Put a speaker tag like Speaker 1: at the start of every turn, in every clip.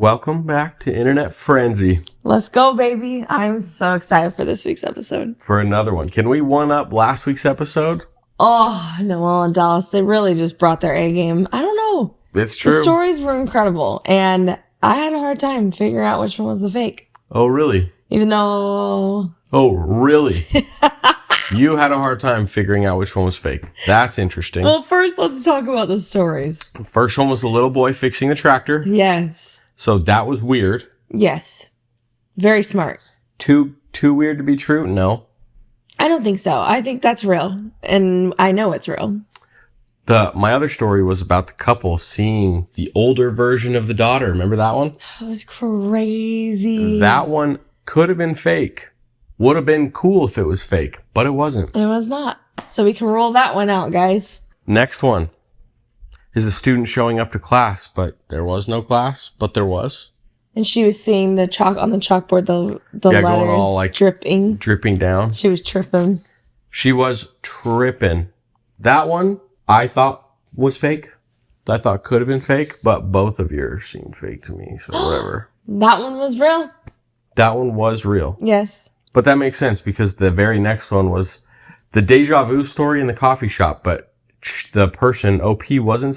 Speaker 1: Welcome back to Internet Friendsy.
Speaker 2: Let's go, baby. I'm so excited for this week's episode.
Speaker 1: For another one. Can we one-up last week's episode?
Speaker 2: Oh, Noel and Dallas, they really just brought their A game. I don't know.
Speaker 1: It's true.
Speaker 2: The stories were incredible, and I had a hard time figuring out which one was the fake.
Speaker 1: Oh, really?
Speaker 2: Even though...
Speaker 1: Oh, really? You had a hard time figuring out which one was fake. That's interesting.
Speaker 2: Well, first, let's talk about the stories.
Speaker 1: First one was the little boy fixing the tractor.
Speaker 2: Yes.
Speaker 1: So that was weird.
Speaker 2: Yes. Very smart.
Speaker 1: Too weird to be true? No.
Speaker 2: I don't think so. I think that's real. And I know it's real.
Speaker 1: My other story was about the couple seeing the older version of the daughter. Remember that one?
Speaker 2: That was crazy.
Speaker 1: That one could have been fake. Would have been cool if it was fake, but it wasn't.
Speaker 2: It was not. So we can roll that one out, guys.
Speaker 1: Next one is a student showing up to class, but there was no class, but there was.
Speaker 2: And she was seeing the chalk on the chalkboard, the letters
Speaker 1: going all like dripping down.
Speaker 2: She was tripping.
Speaker 1: She was tripping. That one I thought was fake. I thought could have been fake, but both of yours seemed fake to me. So whatever.
Speaker 2: That one was real.
Speaker 1: That one was real.
Speaker 2: Yes.
Speaker 1: But that makes sense because the very next one was the deja vu story in the coffee shop, but the person, OP, wasn't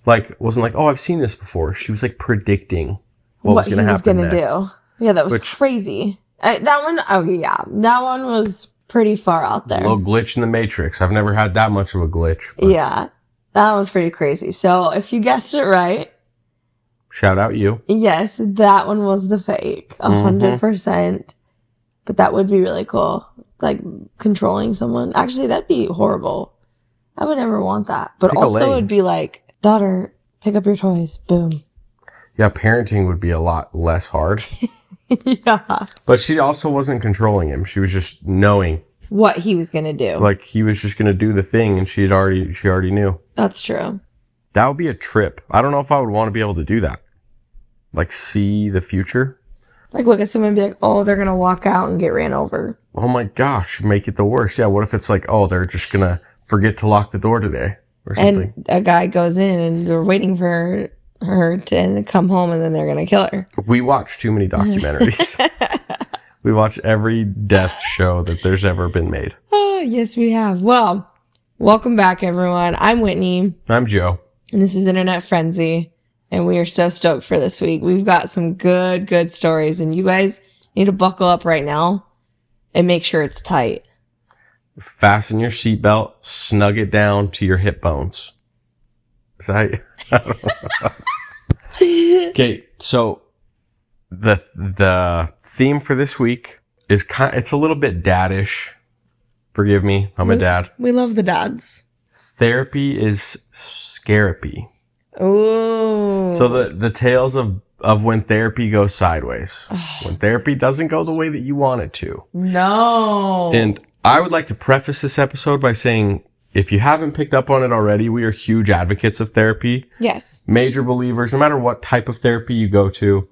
Speaker 1: like, oh, I've seen this before. She was like predicting what was going to happen next.
Speaker 2: Do. Yeah, that was crazy. That one, that one was pretty far out there.
Speaker 1: A little glitch in the Matrix. I've never had that much of a glitch.
Speaker 2: Yeah, that was pretty crazy. So if you guessed it right.
Speaker 1: Shout out you.
Speaker 2: Yes, that one was the fake. 100%. But that would be really cool. Like controlling someone. Actually, that'd be horrible. I would never want that. But also it'd be like, daughter, pick up your toys. Boom.
Speaker 1: Yeah, parenting would be a lot less hard.
Speaker 2: Yeah.
Speaker 1: But she also wasn't controlling him. She was just knowing
Speaker 2: what he was going to do.
Speaker 1: Like he was just going to do the thing and she already knew.
Speaker 2: That's true.
Speaker 1: That would be a trip. I don't know if I would want to be able to do that. Like see the future.
Speaker 2: Like look at someone and be like, oh, they're going to walk out and get ran over.
Speaker 1: Oh my gosh, make it the worst. Yeah, what if it's like, oh, they're just going to forget to lock the door today or something.
Speaker 2: And a guy goes in and they're waiting for her to come home and then they're going to kill her.
Speaker 1: We watch too many documentaries. We watch every death show that there's ever been made.
Speaker 2: Oh, yes, we have. Well, welcome back, everyone. I'm Whitney.
Speaker 1: I'm Joe.
Speaker 2: And this is Internet Friendsy. And we are so stoked for this week. We've got some good stories. And you guys need to buckle up right now and make sure it's tight.
Speaker 1: Fasten your seatbelt, snug it down to your hip bones. Is that how you... Okay, so the theme for this week is it's a little bit daddish. Forgive me, I'm a dad.
Speaker 2: We love the dads.
Speaker 1: Therapy is Scare-apy.
Speaker 2: Oh.
Speaker 1: So the tales of when therapy goes sideways. When therapy doesn't go the way that you want it to.
Speaker 2: No.
Speaker 1: And I would like to preface this episode by saying, if you haven't picked up on it already, we are huge advocates of therapy.
Speaker 2: Yes.
Speaker 1: Major believers, no matter what type of therapy you go to.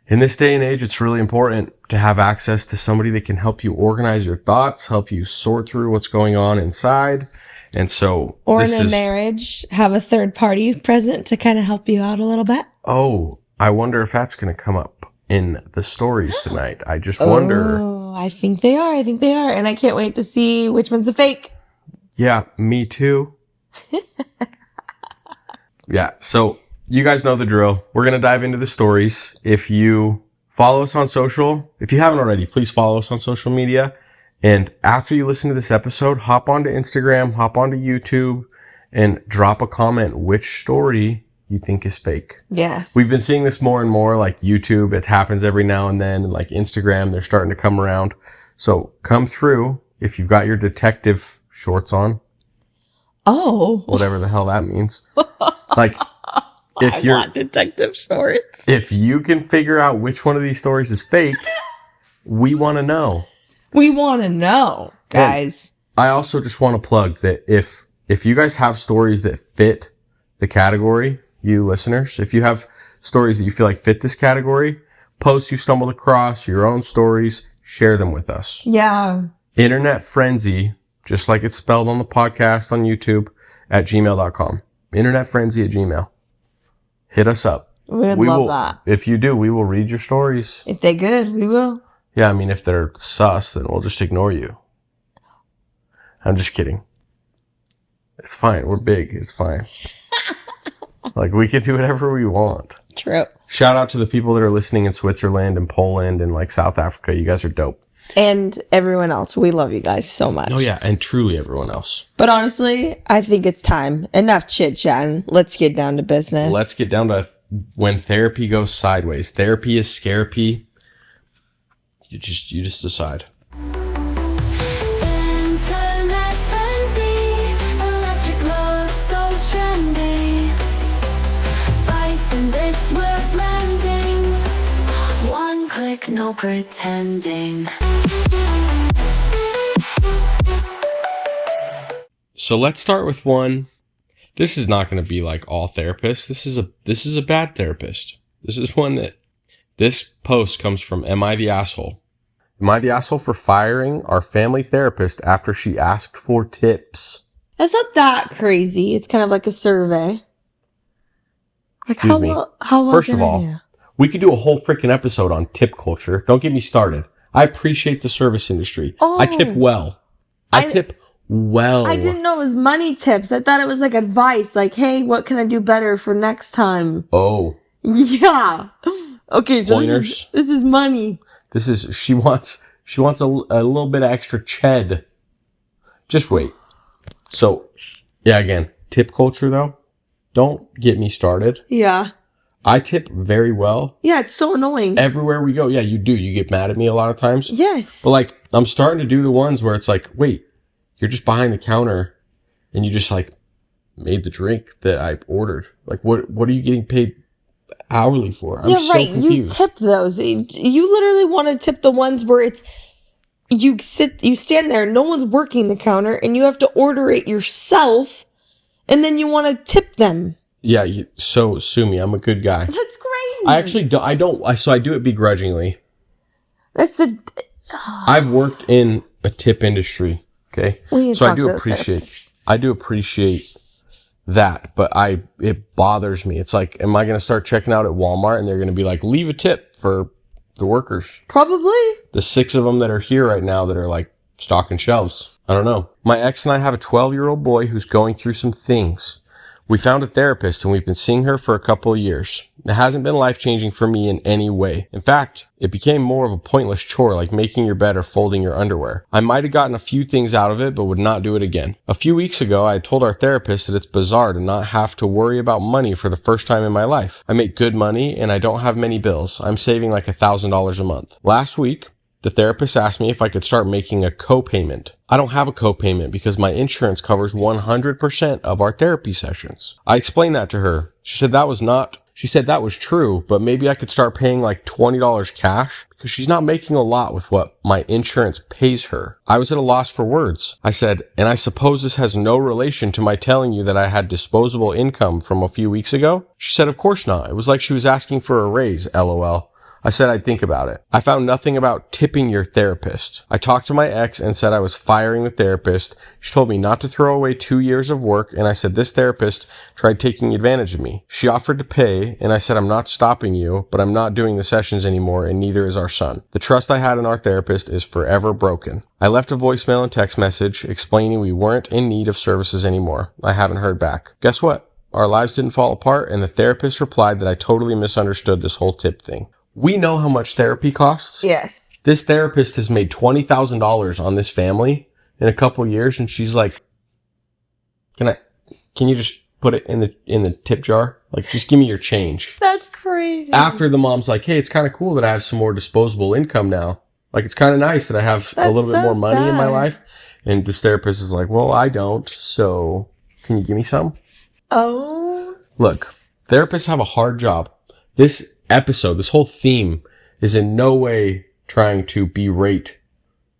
Speaker 1: In this day and age, it's really important to have access to somebody that can help you organize your thoughts, help you sort through what's going on inside. And so...
Speaker 2: Or in a marriage, have a third party present to kind of help you out a little bit.
Speaker 1: Oh, I wonder if that's going to come up in the stories tonight. I just wonder.
Speaker 2: Oh, I think they are. And I can't wait to see which one's the fake.
Speaker 1: Yeah, me too. Yeah, so you guys know the drill. We're going to dive into the stories. If you follow us on social, if you haven't already, please follow us on social media. And after you listen to this episode, hop onto Instagram, hop onto YouTube, and drop a comment which story you think is fake.
Speaker 2: Yes.
Speaker 1: We've been seeing this more and more, like YouTube. It happens every now and then. And like Instagram, they're starting to come around. So come through if you've got your detective shorts on.
Speaker 2: Oh.
Speaker 1: Whatever the hell that means. Like,
Speaker 2: I want detective shorts.
Speaker 1: If you can figure out which one of these stories is fake, we want to know.
Speaker 2: We want to know, guys.
Speaker 1: And I also just want to plug that if you guys have stories that fit the category, you listeners, if you have stories that you feel like fit this category, posts you stumbled across, your own stories, share them with us.
Speaker 2: Yeah.
Speaker 1: Internet Friendsy, just like it's spelled on the podcast on YouTube, at gmail.com. Internet Friendsy at Gmail. Hit us up.
Speaker 2: We would love that.
Speaker 1: If you do, we will read your stories.
Speaker 2: If they're good, we will.
Speaker 1: Yeah, I mean, if they're sus, then we'll just ignore you. I'm just kidding. It's fine. We're big. It's fine. Like, we can do whatever we want.
Speaker 2: True.
Speaker 1: Shout out to the people that are listening in Switzerland and Poland and, like, South Africa. You guys are dope.
Speaker 2: And everyone else. We love you guys so much.
Speaker 1: Oh, yeah. And truly everyone else.
Speaker 2: But honestly, I think it's time. Enough chit-chatting. Let's get down to business.
Speaker 1: Let's get down to when therapy goes sideways. Therapy is Scare-apy. You just decide.
Speaker 3: Internet Frienzy, electric love so trendy. Bytes and bits we're blending. One click, no pretending.
Speaker 1: So let's start with one. This is not going to be like all therapists. This is a bad therapist. This is one that this post comes from Am I the Asshole? Am I the asshole for firing our family therapist after she asked for tips?
Speaker 2: That's not that crazy. It's kind of like a survey. Like
Speaker 1: Excuse me.
Speaker 2: How well
Speaker 1: First
Speaker 2: did
Speaker 1: of
Speaker 2: I
Speaker 1: all,
Speaker 2: do?
Speaker 1: we could do a whole freaking episode on tip culture. Don't get me started. I appreciate the service industry.
Speaker 2: Oh.
Speaker 1: I tip well. I tip well.
Speaker 2: I didn't know it was money tips. I thought it was like advice. Like, hey, what can I do better for next time?
Speaker 1: Oh.
Speaker 2: Yeah. Okay, so
Speaker 1: Pointers.
Speaker 2: this is money.
Speaker 1: This is, she wants a little bit of extra ched. Just wait. So, yeah, again, tip culture though. Don't get me started.
Speaker 2: Yeah.
Speaker 1: I tip very well.
Speaker 2: Yeah, it's so annoying.
Speaker 1: Everywhere we go. Yeah, you do. You get mad at me a lot of times.
Speaker 2: Yes.
Speaker 1: But like, I'm starting to do the ones where it's like, wait, you're just behind the counter and you just like made the drink that I ordered. Like, what are you getting paid hourly for? I'm so confused.
Speaker 2: You tip those. You literally want to tip the ones where it's you stand there, no one's working the counter, and you have to order it yourself, and then you want to tip them.
Speaker 1: Yeah, so sue me. I'm a good guy.
Speaker 2: That's crazy.
Speaker 1: I actually don't. I do it begrudgingly.
Speaker 2: That's the.
Speaker 1: I've worked in a tip industry. Okay, so I do appreciate that, but it bothers me. It's like, am I going to start checking out at Walmart and they're going to be like, leave a tip for the workers?
Speaker 2: Probably.
Speaker 1: The 6 of them that are here right now that are like stocking shelves. I don't know. My ex and I have a 12-year-old boy who's going through some things. We found a therapist and we've been seeing her for a couple of years. It hasn't been life-changing for me in any way. In fact, it became more of a pointless chore like making your bed or folding your underwear. I might have gotten a few things out of it, but would not do it again. A few weeks ago, I told our therapist that it's bizarre to not have to worry about money for the first time in my life. I make good money and I don't have many bills. I'm saving like $1,000 a month. Last week, the therapist asked me if I could start making a co-payment. I don't have a co-payment because my insurance covers 100% of our therapy sessions. I explained that to her. She said that was true, but maybe I could start paying like $20 cash because she's not making a lot with what my insurance pays her. I was at a loss for words. I said, and I suppose this has no relation to my telling you that I had disposable income from a few weeks ago? She said, of course not. It was like she was asking for a raise, LOL. I said I'd think about it. I found nothing about tipping your therapist. I talked to my ex and said I was firing the therapist. She told me not to throw away 2 years of work, and I said this therapist tried taking advantage of me. She offered to pay, and I said I'm not stopping you, but I'm not doing the sessions anymore, and neither is our son. The trust I had in our therapist is forever broken. I left a voicemail and text message explaining we weren't in need of services anymore. I haven't heard back. Guess what? Our lives didn't fall apart, and the therapist replied that I totally misunderstood this whole tip thing. We know how much therapy costs.
Speaker 2: Yes.
Speaker 1: This therapist has made $20,000 on this family in a couple of years, and she's like, "Can you just put it in the tip jar? Like, just give me your change."
Speaker 2: That's crazy.
Speaker 1: After the mom's like, "Hey, it's kind of cool that I have some more disposable income now. Like, it's kind of nice that I have a little bit more money in my life." And this therapist is like, "Well, I don't, so can you give me some?"
Speaker 2: Oh.
Speaker 1: Look, therapists have a hard job. This whole theme is in no way trying to berate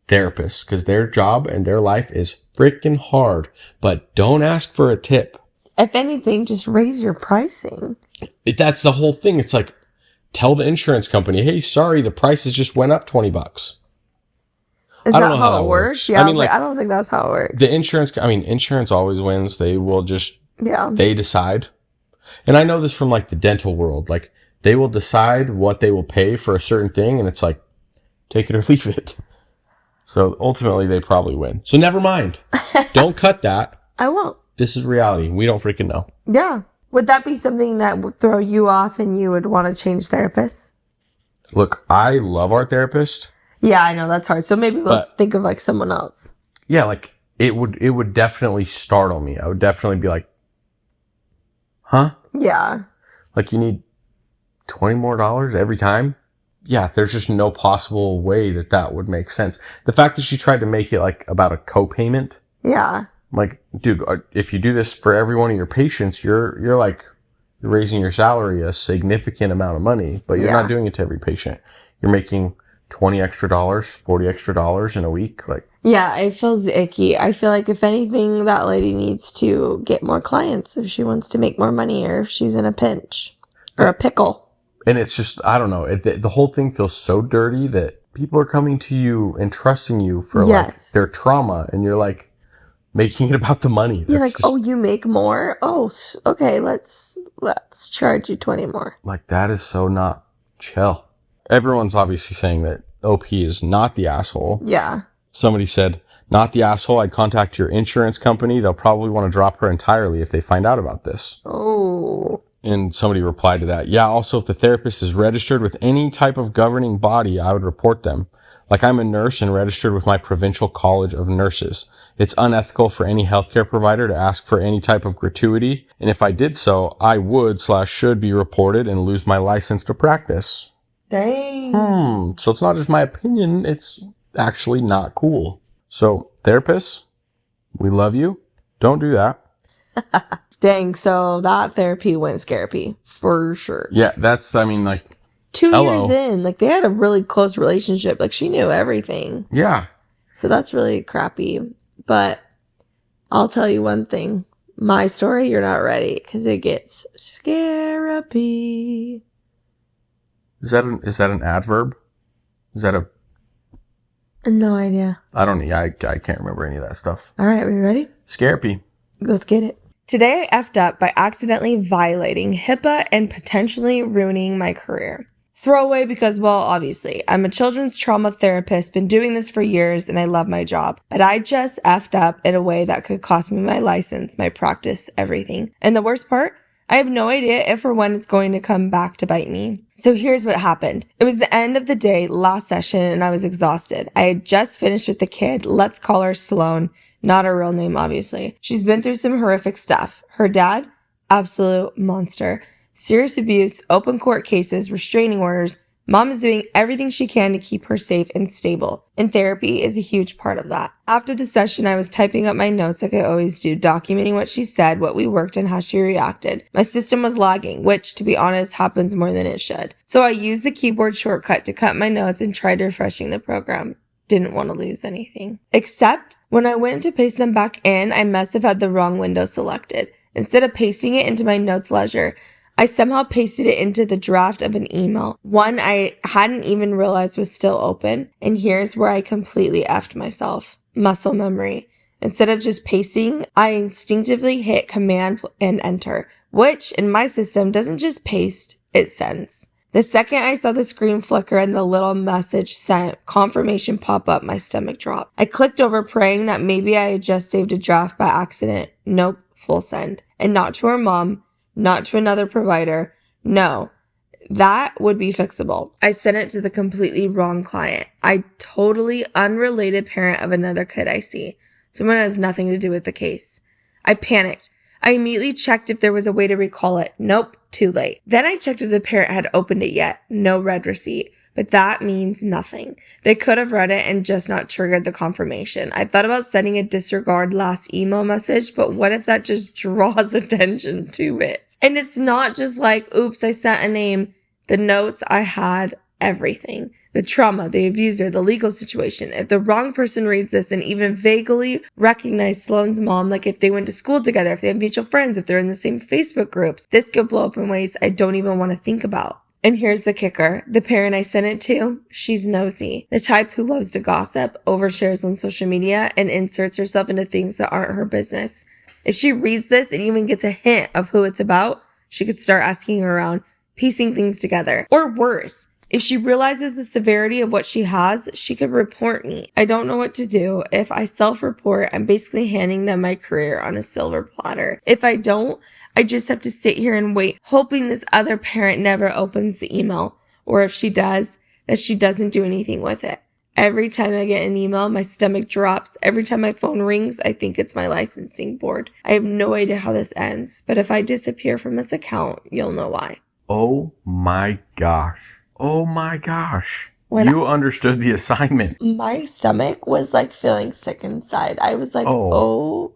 Speaker 1: therapists because their job and their life is freaking hard. But don't ask for a tip.
Speaker 2: If anything, just raise your pricing.
Speaker 1: That's the whole thing. It's like, tell the insurance company, "Hey, sorry, the prices just went up $20."
Speaker 2: Is that how it works? Yeah, I don't think that's how it works.
Speaker 1: The insurance always wins. They will just,
Speaker 2: yeah,
Speaker 1: they decide. And I know this from like the dental world. Like, they will decide what they will pay for a certain thing, and it's like, take it or leave it. So ultimately, they probably win. So never mind. Don't cut that.
Speaker 2: I won't.
Speaker 1: This is reality. We don't freaking know.
Speaker 2: Yeah. Would that be something that would throw you off and you would want to change therapists?
Speaker 1: Look, I love our therapist.
Speaker 2: Yeah, I know that's hard. So maybe let's think of like someone else.
Speaker 1: Yeah, like it would definitely startle me. I would definitely be like, huh?
Speaker 2: Yeah.
Speaker 1: Like you need $20 more every time? Yeah, there's just no possible way that would make sense. The fact that she tried to make it like about a co-payment.
Speaker 2: Yeah.
Speaker 1: I'm like, dude, if you do this for every one of your patients, you're raising your salary a significant amount of money, but you're not doing it to every patient. You're making $20 extra, $40 extra in a week. Like, yeah,
Speaker 2: it feels icky. I feel like if anything, that lady needs to get more clients if she wants to make more money or if she's in a pinch or a pickle.
Speaker 1: And it's just, I don't know. The whole thing feels so dirty that people are coming to you and trusting you for like their trauma. And you're like making it about the money.
Speaker 2: You're like, oh, you make more? Oh, okay. Let's charge you 20 more.
Speaker 1: Like that is so not chill. Everyone's obviously saying that OP is not the asshole.
Speaker 2: Yeah.
Speaker 1: Somebody said, not the asshole. I'd contact your insurance company. They'll probably want to drop her entirely if they find out about this.
Speaker 2: Oh.
Speaker 1: And somebody replied to that. Yeah, also, if the therapist is registered with any type of governing body, I would report them. Like I'm a nurse and registered with my provincial college of nurses. It's unethical for any healthcare provider to ask for any type of gratuity. And if I did so, I would/should be reported and lose my license to practice.
Speaker 2: Dang.
Speaker 1: So it's not just my opinion. It's actually not cool. So therapists, we love you. Don't do that.
Speaker 2: Dang, so that therapy went Scare-apy for sure.
Speaker 1: Yeah, that's, I mean, like
Speaker 2: 2 years in, like they had a really close relationship. Like she knew everything.
Speaker 1: Yeah.
Speaker 2: So that's really crappy. But I'll tell you one thing. My story, you're not ready because it gets Scare-apy.
Speaker 1: Is that an adverb? Is that a...
Speaker 2: No idea.
Speaker 1: I can't remember any of that stuff.
Speaker 2: All right, are we ready?
Speaker 1: Scare-apy.
Speaker 2: Let's get it. Today I effed up by accidentally violating HIPAA and potentially ruining my career. Throwaway because, well, obviously, I'm a children's trauma therapist, been doing this for years, and I love my job. But I just effed up in a way that could cost me my license, my practice, everything. And the worst part? I have no idea if or when it's going to come back to bite me. So here's what happened. It was the end of the day, last session, and I was exhausted. I had just finished with the kid. Let's call her Sloan. Not her real name, obviously. She's been through some horrific stuff. Her dad? Absolute monster. Serious abuse, open court cases, restraining orders. Mom is doing everything she can to keep her safe and stable. And therapy is a huge part of that. After the session, I was typing up my notes like I always do, documenting what she said, what we worked on, how she reacted. My system was lagging, which, to be honest, happens more than it should. So I used the keyboard shortcut to cut my notes and tried refreshing the program. Didn't want to lose anything. Except when I went to paste them back in, I must have had the wrong window selected. Instead of pasting it into my notes ledger, I somehow pasted it into the draft of an email, one I hadn't even realized was still open. And here's where I completely effed myself. Muscle memory. Instead of just pasting, I instinctively hit Command and Enter, which in my system doesn't just paste, it sends. The second I saw the screen flicker and the little message sent confirmation pop up, my stomach dropped. I clicked over praying that maybe I had just saved a draft by accident. Nope, full send. And not to her mom, not to another provider. No, that would be fixable. I sent it to the completely wrong client. I totally unrelated parent of another kid I see. Someone has nothing to do with the case. I panicked. I immediately checked if there was a way to recall it. Nope, too late. Then I checked if the parent had opened it yet. No red receipt. But that means nothing. They could have read it and just not triggered the confirmation. I thought about sending a disregard last email message, but what if that just draws attention to it? And it's not just like, oops, I sent a name. The notes I had, everything. The trauma, the abuser, the legal situation. If the wrong person reads this and even vaguely recognize Sloane's mom, like if they went to school together, if they have mutual friends, if they're in the same Facebook groups, this could blow up in ways I don't even want to think about. And here's the kicker. The parent I sent it to, she's nosy. The type who loves to gossip, overshares on social media, and inserts herself into things that aren't her business. If she reads this and even gets a hint of who it's about, she could start asking around. piecing things together. Or worse, if she realizes the severity of what she has, she could report me. I don't know what to do. If I self-report, I'm basically handing them my career on a silver platter. If I don't, I just have to sit here and wait, hoping this other parent never opens the email. Or if she does, that she doesn't do anything with it. Every time I get an email, my stomach drops. Every time my phone rings, I think it's my licensing board. I have no idea how this ends, but if I disappear from this account, you'll know why.
Speaker 1: Oh my gosh. Oh my gosh.
Speaker 2: When
Speaker 1: you understood the assignment.
Speaker 2: My stomach was like feeling sick inside. I was like, oh.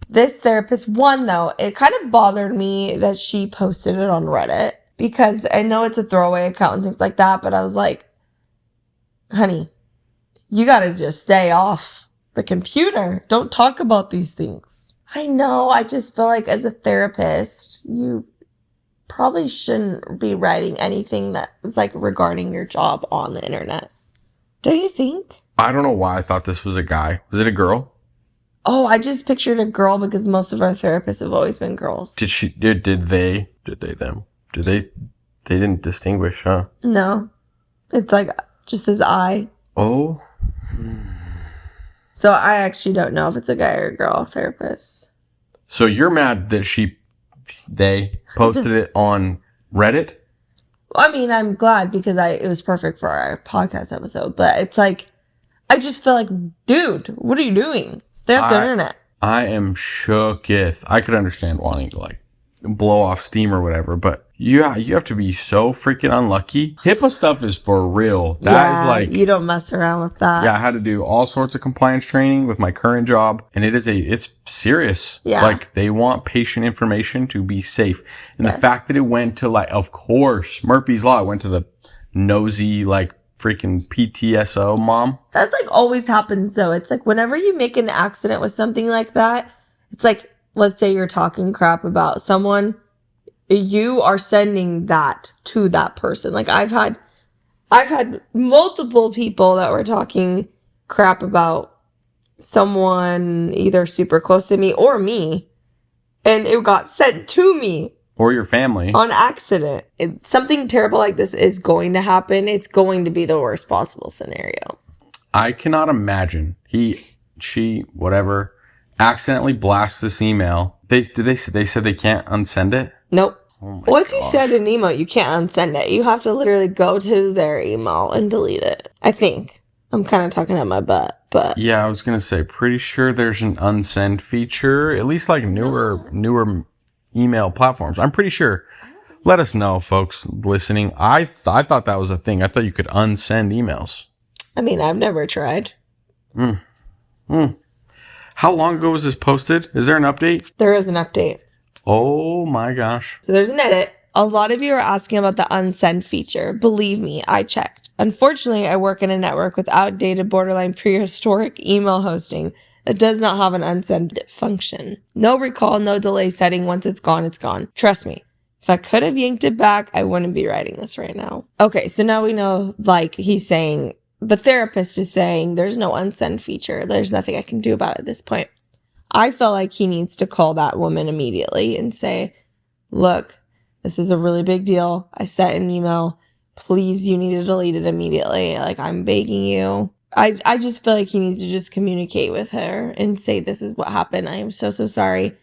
Speaker 2: This therapist, one though, it kind of bothered me that she posted it on Reddit because I know it's a throwaway account and things like that, but I was like, honey, you gotta just stay off the computer. Don't talk about these things. I know. I just feel like as a therapist, you probably shouldn't be writing anything that is like regarding your job on the internet. Do you think?
Speaker 1: I don't know why I thought this was a guy. Was it a girl?
Speaker 2: Oh, I just pictured a girl because most of our therapists have always been girls.
Speaker 1: They didn't distinguish, huh?
Speaker 2: No. It's like just as I.
Speaker 1: Oh.
Speaker 2: So I actually don't know if it's a guy or a girl therapist.
Speaker 1: So you're mad that they posted it on Reddit?
Speaker 2: Well, I mean, I'm glad because it was perfect for our podcast episode, but it's like, I just feel like, dude, what are you doing? Stay off the internet.
Speaker 1: I am shooketh. I could understand wanting to like blow off steam or whatever, but you have to be so freaking unlucky. HIPAA stuff is for real. That is like,
Speaker 2: you don't mess around with that.
Speaker 1: Yeah, I had to do all sorts of compliance training with my current job, and it's serious.
Speaker 2: Yeah.
Speaker 1: Like, they want patient information to be safe. And the fact that it went to like, of course, Murphy's Law, it went to the nosy, like, freaking PTSO mom.
Speaker 2: That like always happens though. It's like whenever you make an accident with something like that, it's like, let's say you're talking crap about someone, you are sending that to that person. Like I've had multiple people that were talking crap about someone either super close to me or me, and it got sent to me.
Speaker 1: Or your family.
Speaker 2: On accident. Something terrible like this is going to happen. It's going to be the worst possible scenario.
Speaker 1: I cannot imagine she, whatever, accidentally blasts this email. They said they can't unsend it?
Speaker 2: Nope.
Speaker 1: Oh
Speaker 2: Once you send an email, you can't unsend it. You have to literally go to their email and delete it. I think. I'm kind of talking out my butt, but...
Speaker 1: Yeah, I was going to say, pretty sure there's an unsend feature. At least like newer email platforms. I'm pretty sure. Let us know, folks listening. I thought that was a thing. I thought you could unsend emails.
Speaker 2: I mean, I've never tried.
Speaker 1: How long ago was this posted? Is there an update?
Speaker 2: There is an update.
Speaker 1: Oh my gosh.
Speaker 2: So there's an edit. A lot of you are asking about the unsend feature. Believe me, I checked. Unfortunately, I work in a network with outdated, borderline prehistoric email hosting. It does not have an unsend function. No recall, no delay setting. Once it's gone, it's gone. Trust me. If I could have yanked it back, I wouldn't be writing this right now. Okay, so now we know, like, he's saying, the therapist is saying, there's no unsend feature. There's nothing I can do about it at this point. I feel like he needs to call that woman immediately and say, look, this is a really big deal. I sent an email. Please, you need to delete it immediately. Like, I'm begging you. I just feel like he needs to just communicate with her and say, this is what happened. I am so sorry.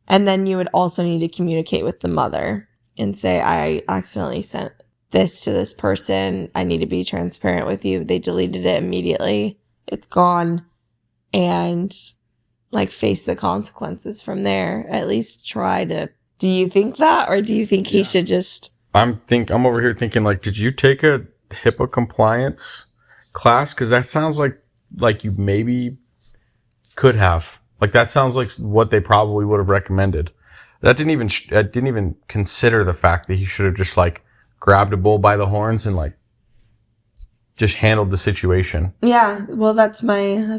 Speaker 2: And then you would also need to communicate with the mother and say, I accidentally sent this to this person. I need to be transparent with you. They deleted it immediately. It's gone. And like face the consequences from there. At least try to. Do you think that? Or do you think he should just.
Speaker 1: I'm over here thinking like, did you take a HIPAA compliance class? Because that sounds like you maybe could have. Like that sounds like what they probably would have recommended. I didn't even consider the fact that he should have just like grabbed a bull by the horns and like just handled the situation.
Speaker 2: Yeah, well, that's my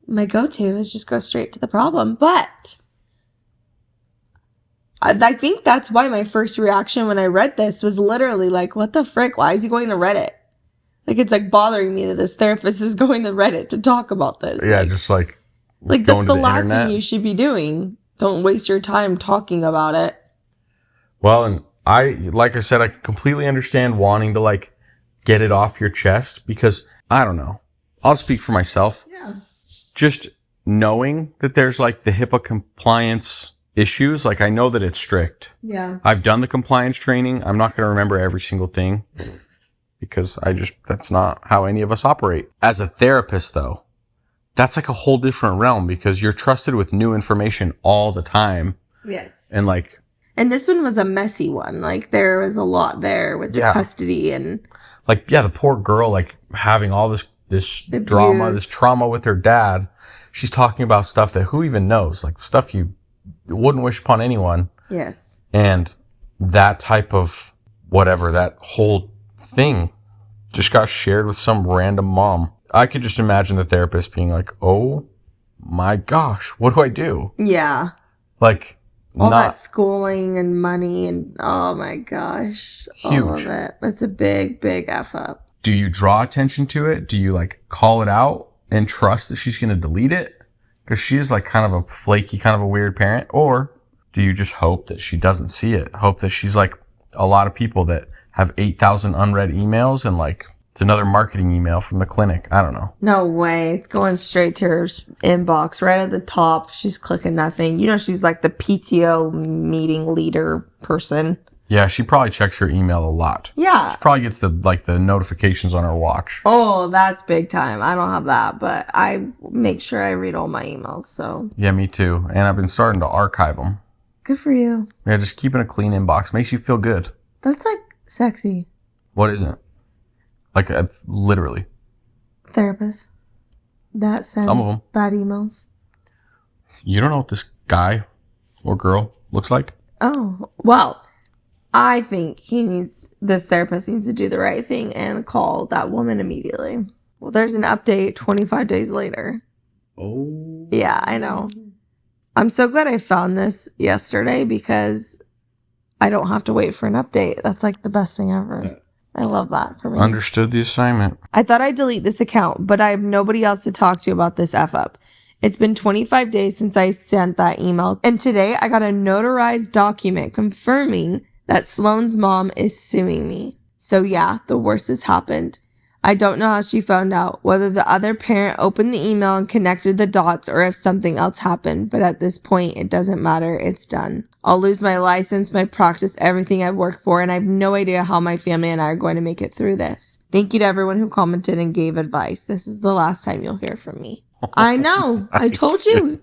Speaker 2: go-to is just go straight to the problem. But I think that's why my first reaction when I read this was literally like, what the frick? Why is he going to Reddit? Like, it's like bothering me that this therapist is going to Reddit to talk about this.
Speaker 1: Yeah, like, just like
Speaker 2: that's the last internet. Thing you should be doing. Don't waste your time talking about it.
Speaker 1: Well, like I said, I completely understand wanting to like get it off your chest because I don't know. I'll speak for myself.
Speaker 2: Yeah.
Speaker 1: Just knowing that there's like the HIPAA compliance issues, like I know that it's strict.
Speaker 2: Yeah.
Speaker 1: I've done the compliance training. I'm not going to remember every single thing because that's not how any of us operate. As a therapist though, that's like a whole different realm because you're trusted with new information all the time.
Speaker 2: Yes.
Speaker 1: And
Speaker 2: this one was a messy one. Like there was a lot there with the custody and
Speaker 1: the poor girl, like having all this drama, this trauma with her dad. She's talking about stuff that who even knows, like stuff you wouldn't wish upon anyone.
Speaker 2: Yes.
Speaker 1: And that type of whatever, that whole thing just got shared with some random mom. I could just imagine the therapist being like, oh my gosh, what do I do?
Speaker 2: Yeah.
Speaker 1: Like,
Speaker 2: all that schooling and money and oh my gosh.
Speaker 1: Huge.
Speaker 2: All of it. It's a big, big F up.
Speaker 1: Do you draw attention to it? Do you like call it out and trust that she's going to delete it? Because she is like kind of a flaky, kind of a weird parent. Or do you just hope that she doesn't see it? Hope that she's like a lot of people that have 8,000 unread emails and like it's another marketing email from the clinic. I don't know.
Speaker 2: No way. It's going straight to her inbox right at the top. She's clicking that thing. You know, she's like the PTO meeting leader person.
Speaker 1: Yeah, she probably checks her email a lot.
Speaker 2: Yeah.
Speaker 1: She probably gets the notifications on her watch.
Speaker 2: Oh, that's big time. I don't have that, but I make sure I read all my emails, so.
Speaker 1: Yeah, me too. And I've been starting to archive them.
Speaker 2: Good for you.
Speaker 1: Yeah, just keeping a clean inbox makes you feel good.
Speaker 2: That's like sexy.
Speaker 1: What isn't? Like, literally.
Speaker 2: Therapists that send
Speaker 1: Some of them.
Speaker 2: bad emails.
Speaker 1: You don't know what this guy or girl looks like?
Speaker 2: Oh, well, I think this therapist needs to do the right thing and call that woman immediately. Well, there's an update 25 days later.
Speaker 1: Oh.
Speaker 2: Yeah, I know. I'm so glad I found this yesterday because I don't have to wait for an update. That's like the best thing ever. Yeah. I love that for me.
Speaker 1: Understood the assignment.
Speaker 2: I thought I'd delete this account, but I have nobody else to talk to about this F up. It's been 25 days since I sent that email, and today I got a notarized document confirming that Sloane's mom is suing me. So yeah, the worst has happened. I don't know how she found out, whether the other parent opened the email and connected the dots or if something else happened, but at this point, it doesn't matter. It's done. I'll lose my license, my practice, everything I've worked for, and I have no idea how my family and I are going to make it through this. Thank you to everyone who commented and gave advice. This is the last time you'll hear from me. I know. I told you.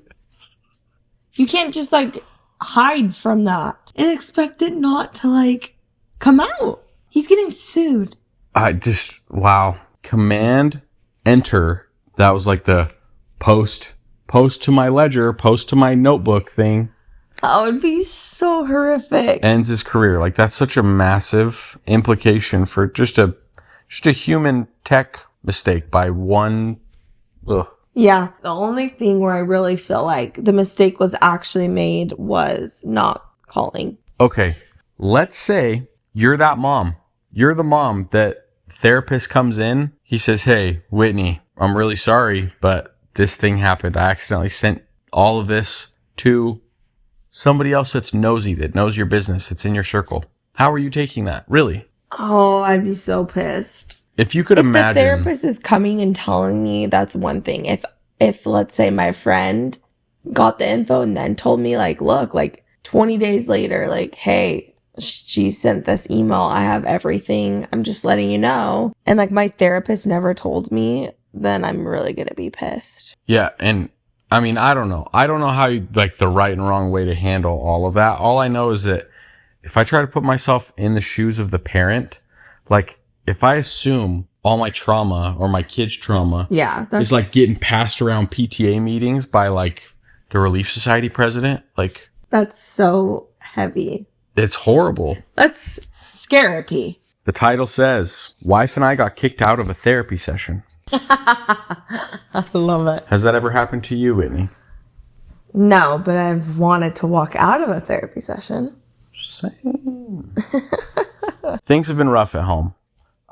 Speaker 2: You can't just like hide from that and expect it not to like come out. He's getting sued.
Speaker 1: Wow. Command enter. That was like the post to my ledger, post to my notebook thing.
Speaker 2: That would be so horrific.
Speaker 1: Ends his career. Like that's such a massive implication for just a human tech mistake by one. Ugh.
Speaker 2: Yeah. The only thing where I really feel like the mistake was actually made was not calling.
Speaker 1: Okay. Let's say you're that mom. You're the mom that therapist comes in. He says, hey, Whitney, I'm really sorry, but this thing happened. I accidentally sent all of this to somebody else that's nosy, that knows your business, that's in your circle. How are you taking that? Really?
Speaker 2: Oh, I'd be so pissed.
Speaker 1: If you could imagine.
Speaker 2: If the therapist is coming and telling me, that's one thing. If let's say my friend got the info and then told me like, look, like 20 days later, like, hey, she sent this email. I have everything. I'm just letting you know. And like my therapist never told me, then I'm really going to be pissed.
Speaker 1: Yeah. And I mean, I don't know. I don't know how you like the right and wrong way to handle all of that. All I know is that if I try to put myself in the shoes of the parent, like if I assume all my trauma or my kids' trauma is like getting passed around PTA meetings by like the Relief Society president, like
Speaker 2: that's so heavy.
Speaker 1: It's horrible.
Speaker 2: That's Scare-apy.
Speaker 1: The title says, wife and I got kicked out of a therapy session.
Speaker 2: I love it.
Speaker 1: Has that ever happened to you, Whitney?
Speaker 2: No, but I've wanted to walk out of a therapy session.
Speaker 1: Same. Things have been rough at home.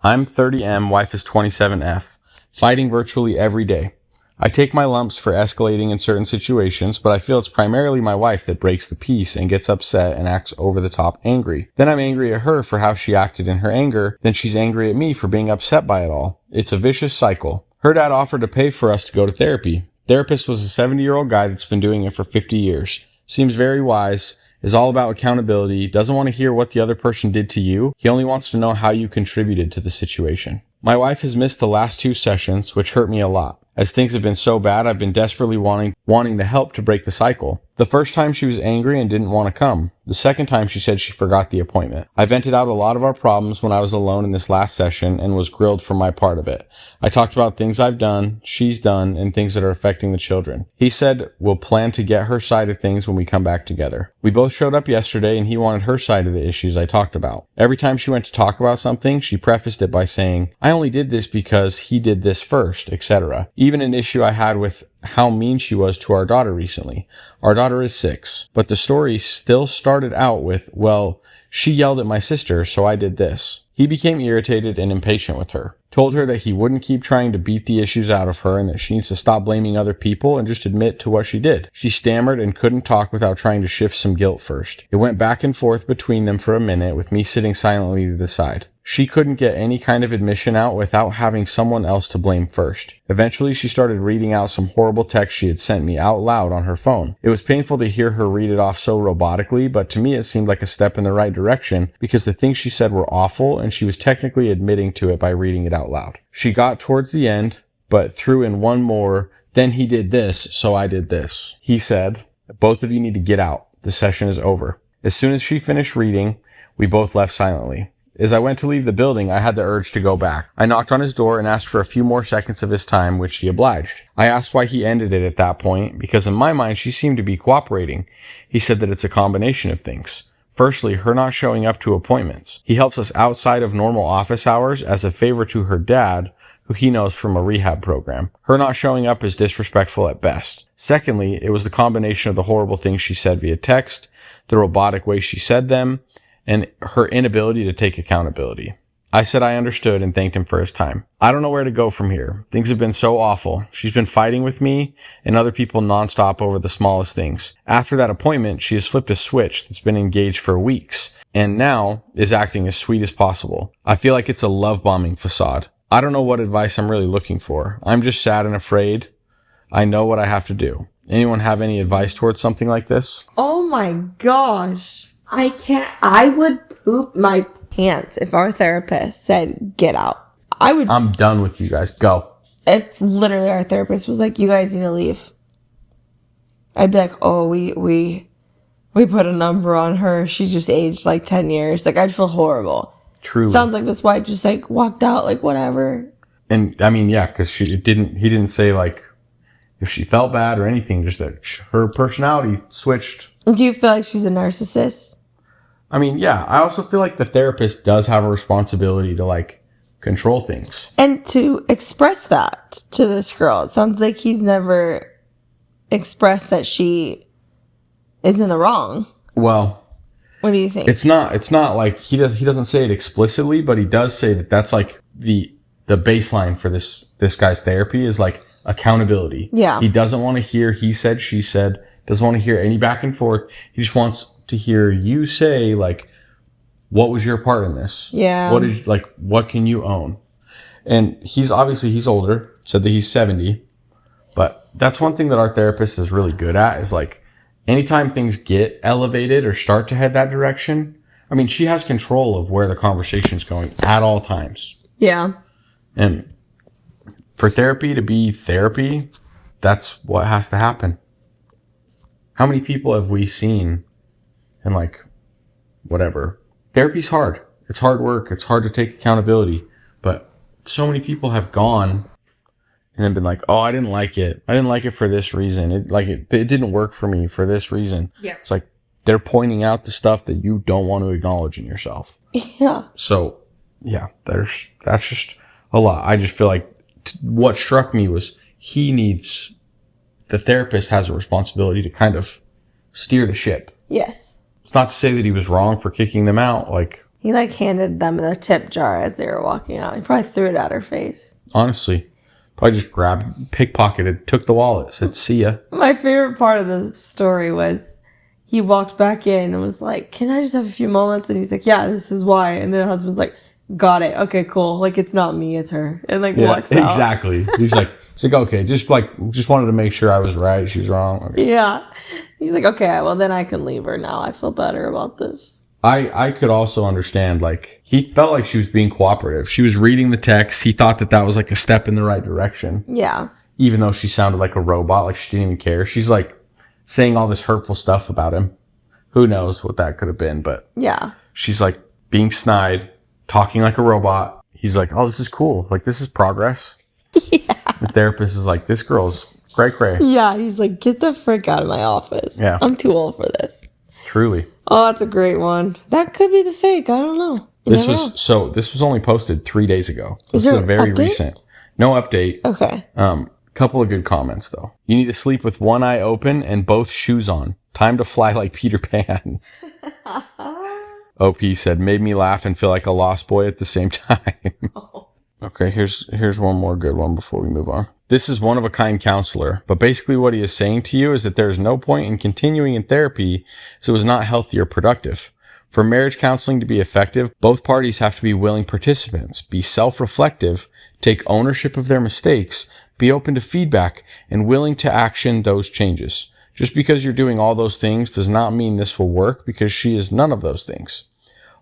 Speaker 1: I'm 30M, wife is 27F, fighting virtually every day. I take my lumps for escalating in certain situations, but I feel it's primarily my wife that breaks the peace and gets upset and acts over the top angry. Then I'm angry at her for how she acted in her anger. Then she's angry at me for being upset by it all. It's a vicious cycle. Her dad offered to pay for us to go to therapy. Therapist was a 70-year-old guy that's been doing it for 50 years. Seems very wise, is all about accountability, doesn't want to hear what the other person did to you. He only wants to know how you contributed to the situation. My wife has missed the last 2 sessions, which hurt me a lot. As things have been so bad, I've been desperately wanting the help to break the cycle. The first time she was angry and didn't want to come. The second time she said she forgot the appointment. I vented out a lot of our problems when I was alone in this last session and was grilled for my part of it. I talked about things I've done, she's done, and things that are affecting the children. He said we'll plan to get her side of things when we come back together. We both showed up yesterday and he wanted her side of the issues I talked about. Every time she went to talk about something, she prefaced it by saying, I only did this because he did this first, etc. Even an issue I had with how mean she was to our daughter recently. Our daughter is 6, but the story still started out with, well, she yelled at my sister, so I did this. He became irritated and impatient with her. Told her that he wouldn't keep trying to beat the issues out of her and that she needs to stop blaming other people and just admit to what she did. She stammered and couldn't talk without trying to shift some guilt first. It went back and forth between them for a minute with me sitting silently to the side. She couldn't get any kind of admission out without having someone else to blame first. Eventually, she started reading out some horrible text she had sent me out loud on her phone. It was painful to hear her read it off so robotically, but to me it seemed like a step in the right direction because the things she said were awful and she was technically admitting to it by reading it out loud. She got towards the end, but threw in one more, then he did this, so I did this. He said, both of you need to get out. The session is over. As soon as she finished reading, we both left silently. As I went to leave the building, I had the urge to go back. I knocked on his door and asked for a few more seconds of his time, which he obliged. I asked why he ended it at that point, because in my mind, she seemed to be cooperating. He said that it's a combination of things. Firstly, her not showing up to appointments. He helps us outside of normal office hours as a favor to her dad, who he knows from a rehab program. Her not showing up is disrespectful at best. Secondly, it was the combination of the horrible things she said via text, the robotic way she said them, and her inability to take accountability. I said I understood and thanked him for his time. I don't know where to go from here. Things have been so awful. She's been fighting with me and other people nonstop over the smallest things. After that appointment, she has flipped a switch that's been engaged for weeks and now is acting as sweet as possible. I feel like it's a love bombing facade. I don't know what advice I'm really looking for. I'm just sad and afraid. I know what I have to do. Anyone have any advice towards something like this?
Speaker 2: Oh my gosh. I would poop my pants if our therapist said, get out.
Speaker 1: I'm done with you guys. Go.
Speaker 2: If literally our therapist was like, you guys need to leave. I'd be like, oh, we put a number on her. She just aged like 10 years. Like, I'd feel horrible.
Speaker 1: Truly.
Speaker 2: Sounds like this wife just like walked out, like whatever.
Speaker 1: And I mean, yeah, because he didn't say like if she felt bad or anything, just that her personality switched.
Speaker 2: Do you feel like she's a narcissist?
Speaker 1: I mean, yeah, I also feel like the therapist does have a responsibility to like control things.
Speaker 2: And to express that to this girl. It sounds like he's never expressed that she is in the wrong.
Speaker 1: Well,
Speaker 2: what do you think?
Speaker 1: It's not like he doesn't say it explicitly, but he does say that that's like the baseline for this guy's therapy is like accountability.
Speaker 2: Yeah.
Speaker 1: He doesn't want to hear he said, she said, doesn't want to hear any back and forth. He just wants to hear you say like, what was your part in this?
Speaker 2: Yeah.
Speaker 1: What can you own? And he's older, said that he's 70, but that's one thing that our therapist is really good at is like anytime things get elevated or start to head that direction, I mean, she has control of where the conversation's going at all times.
Speaker 2: Yeah.
Speaker 1: And for therapy to be therapy, that's what has to happen. How many people have we seen and like, whatever. Therapy's hard. It's hard work. It's hard to take accountability. But so many people have gone and then been like, oh, I didn't like it. I didn't like it for this reason. It didn't work for me for this reason.
Speaker 2: Yeah.
Speaker 1: It's like they're pointing out the stuff that you don't want to acknowledge in yourself.
Speaker 2: Yeah.
Speaker 1: So, yeah, that's just a lot. I just feel like what struck me was the therapist has a responsibility to kind of steer the ship.
Speaker 2: Yes.
Speaker 1: It's not to say that he was wrong for kicking them out. Like
Speaker 2: he like handed them the tip jar as they were walking out. He probably threw it at her face.
Speaker 1: Honestly, Probably just pickpocketed, took the wallet, said, see ya.
Speaker 2: My favorite part of the story was he walked back in and was like, can I just have a few moments? And he's like, yeah, this is why. And the husband's like, got it. Okay, cool. Like, it's not me, it's her. And like walks out.
Speaker 1: Exactly. He's like, okay, just wanted to make sure I was right. She was wrong. Okay.
Speaker 2: Yeah. He's like, okay, well then I can leave her now. I feel better about this.
Speaker 1: I could also understand, like, he felt like she was being cooperative. She was reading the text. He thought that was like a step in the right direction.
Speaker 2: Yeah.
Speaker 1: Even though she sounded like a robot, like she didn't even care. She's like saying all this hurtful stuff about him. Who knows what that could have been, but
Speaker 2: yeah.
Speaker 1: She's like being snide, talking like a robot. He's like, oh, this is cool. Like, this is progress.
Speaker 2: Yeah.
Speaker 1: The therapist is like, this girl's cray.
Speaker 2: Yeah, he's like, get the frick out of my office.
Speaker 1: Yeah.
Speaker 2: I'm too old for this.
Speaker 1: Truly.
Speaker 2: Oh, that's a great one. That could be the fake. I don't know.
Speaker 1: This was only posted 3 days ago. This is a very recent. No update.
Speaker 2: Okay.
Speaker 1: Couple of good comments though. You need to sleep with one eye open and both shoes on. Time to fly like Peter Pan. OP said, made me laugh and feel like a lost boy at the same time. Okay, here's one more good one before we move on. This is one of a kind counselor, but basically what he is saying to you is that there is no point in continuing in therapy so it was not healthy or productive. For marriage counseling to be effective, both parties have to be willing participants, be self-reflective, take ownership of their mistakes, be open to feedback, and willing to action those changes. Just because you're doing all those things does not mean this will work, because she is none of those things.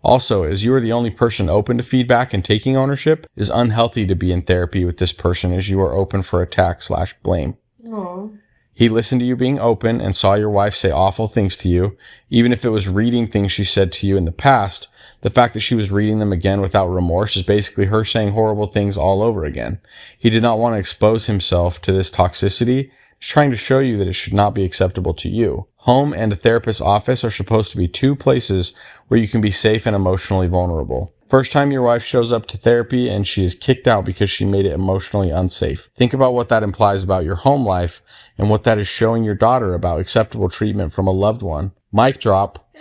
Speaker 1: Also, as you are the only person open to feedback and taking ownership, it is unhealthy to be in therapy with this person, as you are open for attack/blame.
Speaker 2: Aww.
Speaker 1: He listened to you being open and saw your wife say awful things to you. Even if it was reading things she said to you in the past, the fact that she was reading them again without remorse is basically her saying horrible things all over again. He did not want to expose himself to this toxicity. He's trying to show you that it should not be acceptable to you. Home and a therapist's office are supposed to be two places where you can be safe and emotionally vulnerable. First time your wife shows up to therapy and she is kicked out because she made it emotionally unsafe. Think about what that implies about your home life and what that is showing your daughter about acceptable treatment from a loved one. Mic drop.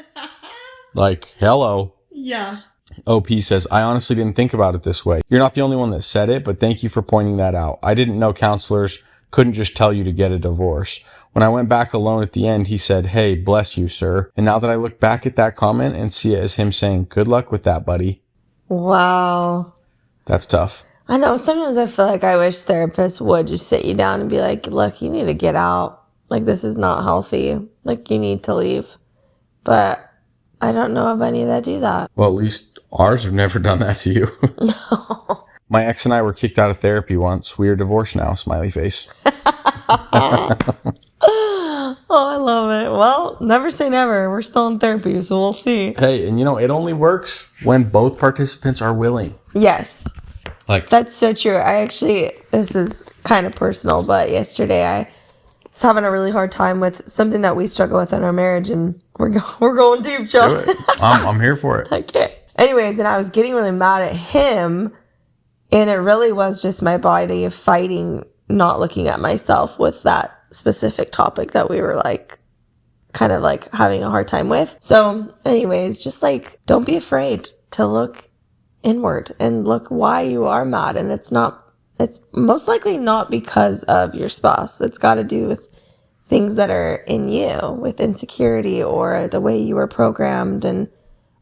Speaker 1: Like, hello.
Speaker 2: Yeah.
Speaker 1: OP says, I honestly didn't think about it this way. You're not the only one that said it, but thank you for pointing that out. I didn't know counselors couldn't just tell you to get a divorce. When I went back alone at the end, he said, hey, bless you, sir. And now that I look back at that comment and see it as him saying, good luck with that, buddy.
Speaker 2: Wow.
Speaker 1: That's tough.
Speaker 2: I know. Sometimes I feel like I wish therapists would just sit you down and be like, look, you need to get out. Like, this is not healthy. Like, you need to leave. But I don't know of any that do that.
Speaker 1: Well, at least ours have never done that to you.
Speaker 2: No.
Speaker 1: My ex and I were kicked out of therapy once. We are divorced now, smiley face.
Speaker 2: Oh, I love it. Well, never say never. We're still in therapy, so we'll see.
Speaker 1: Hey, and it only works when both participants are willing.
Speaker 2: Yes.
Speaker 1: Like,
Speaker 2: that's so true. This is kind of personal, but yesterday I was having a really hard time with something that we struggle with in our marriage, and we're going deep, Joe.
Speaker 1: Do it. I'm here for it.
Speaker 2: Okay. Anyways, and I was getting really mad at him, and it really was just my body fighting, not looking at myself with that specific topic that we were like kind of like having a hard time with. So anyways, just like, don't be afraid to look inward and look why you are mad. And it's most likely not because of your spouse. It's got to do with things that are in you, with insecurity or the way you were programmed and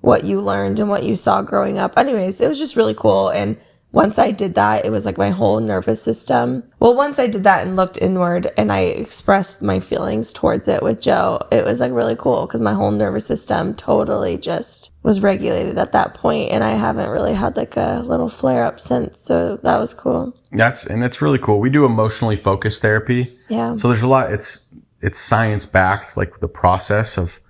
Speaker 2: what you learned and what you saw growing up. Anyways, it was just really cool. And once I did that, it was like my whole nervous system. Well, once I did that and looked inward and I expressed my feelings towards it with Joe, it was like really cool because my whole nervous system totally just was regulated at that point, and I haven't really had like a little flare up since. So that was cool.
Speaker 1: It's really cool. We do emotionally focused therapy.
Speaker 2: Yeah.
Speaker 1: So there's a lot. It's science backed, like the process of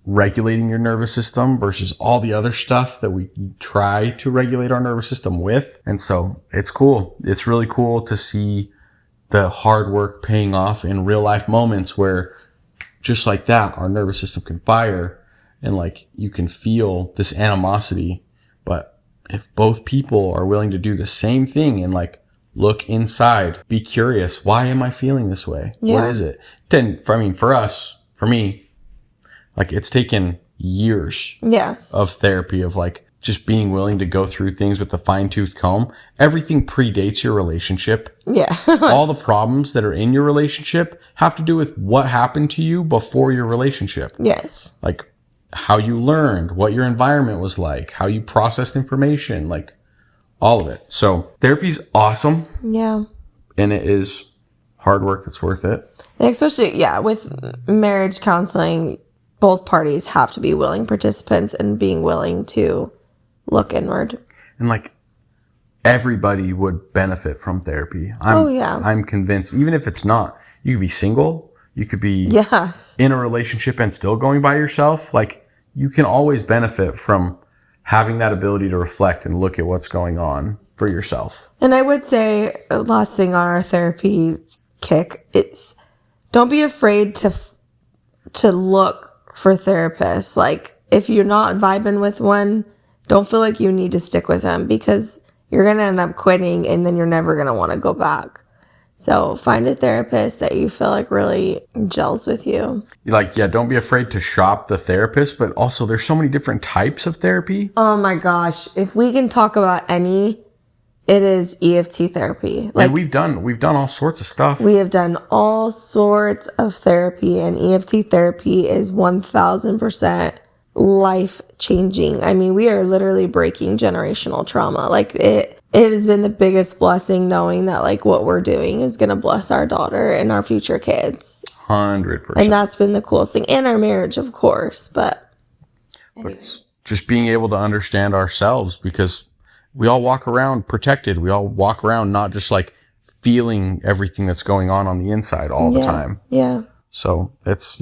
Speaker 1: regulating your nervous system versus all the other stuff that we try to regulate our nervous system with. And so it's cool. It's really cool to see the hard work paying off in real life moments where just like that, our nervous system can fire and like you can feel this animosity. But if both people are willing to do the same thing and like look inside, be curious, why am I feeling this way?
Speaker 2: Yeah.
Speaker 1: What is it? For me, like it's taken years
Speaker 2: Yes.
Speaker 1: of therapy of like just being willing to go through things with a fine-tooth comb. Everything predates your relationship.
Speaker 2: Yeah.
Speaker 1: All the problems that are in your relationship have to do with what happened to you before your relationship.
Speaker 2: Yes.
Speaker 1: Like how you learned, what your environment was like, how you processed information, like all of it. So therapy's awesome.
Speaker 2: Yeah.
Speaker 1: And it is hard work that's worth it.
Speaker 2: And especially, with marriage counseling, both parties have to be willing participants and being willing to look inward.
Speaker 1: And like everybody would benefit from therapy. I'm convinced, even if it's not, you could be single, you could be in a relationship and still going by yourself. Like you can always benefit from having that ability to reflect and look at what's going on for yourself.
Speaker 2: And I would say, last thing on our therapy kick, it's don't be afraid to look for therapists. Like if you're not vibing with one, don't feel like you need to stick with them because you're going to end up quitting and then you're never going to want to go back. So find a therapist that you feel like really gels with you.
Speaker 1: Like, don't be afraid to shop the therapist, but also there's so many different types of therapy.
Speaker 2: Oh my gosh. If we can talk about any, it is EFT therapy. Like,
Speaker 1: and we've done all sorts of stuff.
Speaker 2: We have done all sorts of therapy, and EFT therapy is 1000% life changing. I mean, we are literally breaking generational trauma. Like it has been the biggest blessing knowing that like what we're doing is going to bless our daughter and our future kids.
Speaker 1: 100%.
Speaker 2: And that's been the coolest thing. And our marriage, of course. But
Speaker 1: it's just being able to understand ourselves because we all walk around protected. We all walk around not just like feeling everything that's going on the inside all the time.
Speaker 2: Yeah.
Speaker 1: So it's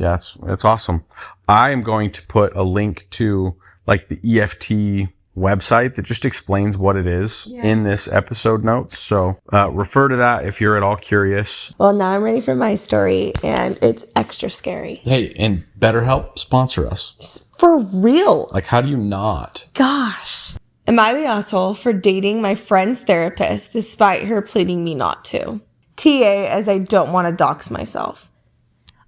Speaker 1: awesome. I am going to put a link to like the EFT website that just explains what it is in this episode notes. So refer to that if you're at all curious.
Speaker 2: Well, now I'm ready for my story, and it's extra scary.
Speaker 1: Hey, and BetterHelp, sponsor us.
Speaker 2: For real.
Speaker 1: Like, how do you not?
Speaker 2: Gosh. Am I the asshole for dating my friend's therapist despite her pleading me not to? TA, as I don't want to dox myself.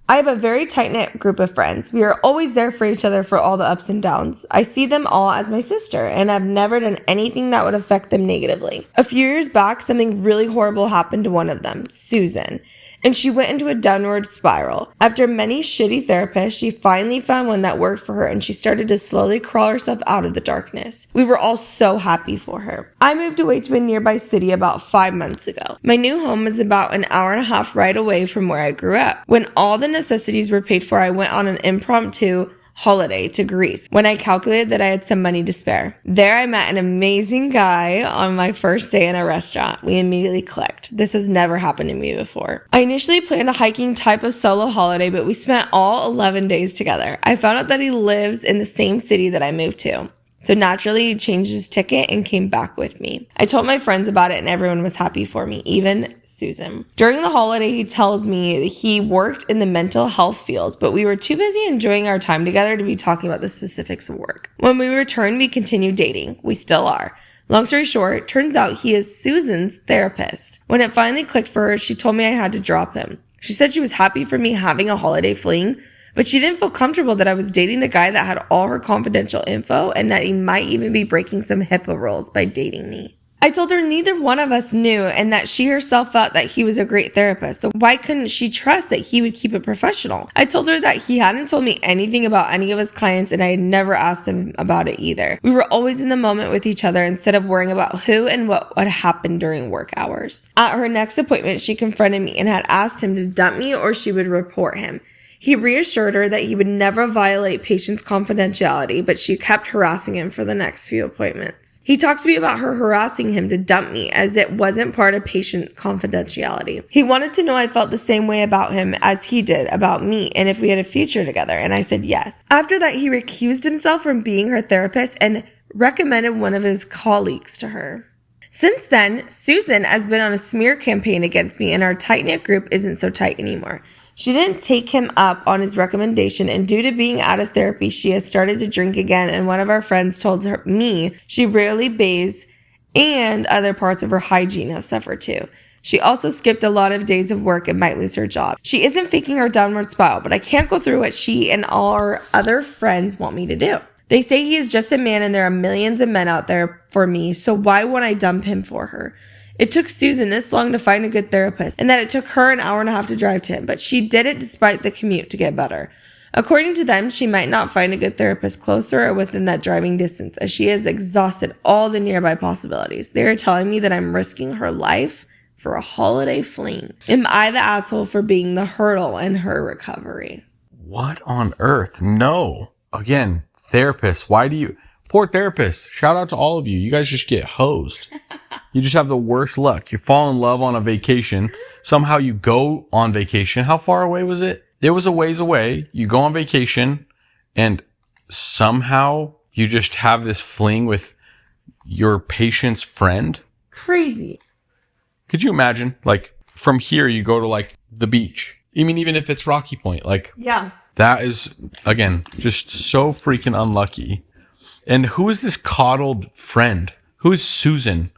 Speaker 2: I have a very tight-knit group of friends. We are always there for each other for all the ups and downs. I see them all as my sister, and I've never done anything that would affect them negatively. A few years back, something really horrible happened to one of them, Susan, and she went into a downward spiral. After many shitty therapists, she finally found one that worked for her, and she started to slowly crawl herself out of the darkness. We were all so happy for her. I moved away to a nearby city about 5 months ago. My new home is about an hour and a half ride away from where I grew up. When all the necessities were paid for, I went on an impromptu holiday to Greece when I calculated that I had some money to spare. There I met an amazing guy on my first day in a restaurant. We immediately clicked. This has never happened to me before. I initially planned a hiking type of solo holiday, but we spent all 11 days together. I found out that he lives in the same city that I moved to. So naturally, he changed his ticket and came back with me. I told my friends about it and everyone was happy for me, even Susan. During the holiday, he tells me he worked in the mental health field, but we were too busy enjoying our time together to be talking about the specifics of work. When we returned, we continued dating. We still are. Long story short, turns out he is Susan's therapist. When it finally clicked for her, she told me I had to drop him. She said she was happy for me having a holiday fling, but she didn't feel comfortable that I was dating the guy that had all her confidential info and that he might even be breaking some HIPAA rules by dating me. I told her neither one of us knew and that she herself felt that he was a great therapist, so why couldn't she trust that he would keep it professional? I told her that he hadn't told me anything about any of his clients and I had never asked him about it either. We were always in the moment with each other instead of worrying about who and what would happen during work hours. At her next appointment, she confronted me and had asked him to dump me or she would report him. He reassured her that he would never violate patients' confidentiality, but she kept harassing him for the next few appointments. He talked to me about her harassing him to dump me as it wasn't part of patient confidentiality. He wanted to know I felt the same way about him as he did about me and if we had a future together, and I said yes. After that, he recused himself from being her therapist and recommended one of his colleagues to her. Since then, Susan has been on a smear campaign against me and our tight-knit group isn't so tight anymore. She didn't take him up on his recommendation, and due to being out of therapy, she has started to drink again, and one of our friends told me she rarely bathes and other parts of her hygiene have suffered too. She also skipped a lot of days of work and might lose her job. She isn't faking her downward spiral, but I can't go through what she and all our other friends want me to do. They say he is just a man and there are millions of men out there for me, so why won't I dump him for her? It took Susan this long to find a good therapist, and that it took her an hour and a half to drive to him, but she did it despite the commute to get better. According to them, she might not find a good therapist closer or within that driving distance, as she has exhausted all the nearby possibilities. They are telling me that I'm risking her life for a holiday fling. Am I the asshole for being the hurdle in her recovery?
Speaker 1: What on earth? No. Again, therapists. Why do you... Poor therapists. Shout out to all of you. You guys just get hosed. You just have the worst luck. You fall in love on a vacation. Somehow you go on vacation. How far away was it? It was a ways away. You go on vacation and somehow you just have this fling with your patient's friend.
Speaker 2: Crazy.
Speaker 1: Could you imagine? Like, from here, you go to, like, the beach. I mean, even if it's Rocky Point. Like,
Speaker 2: yeah.
Speaker 1: That is, again, just so freaking unlucky. And who is this coddled friend? Who is Susan?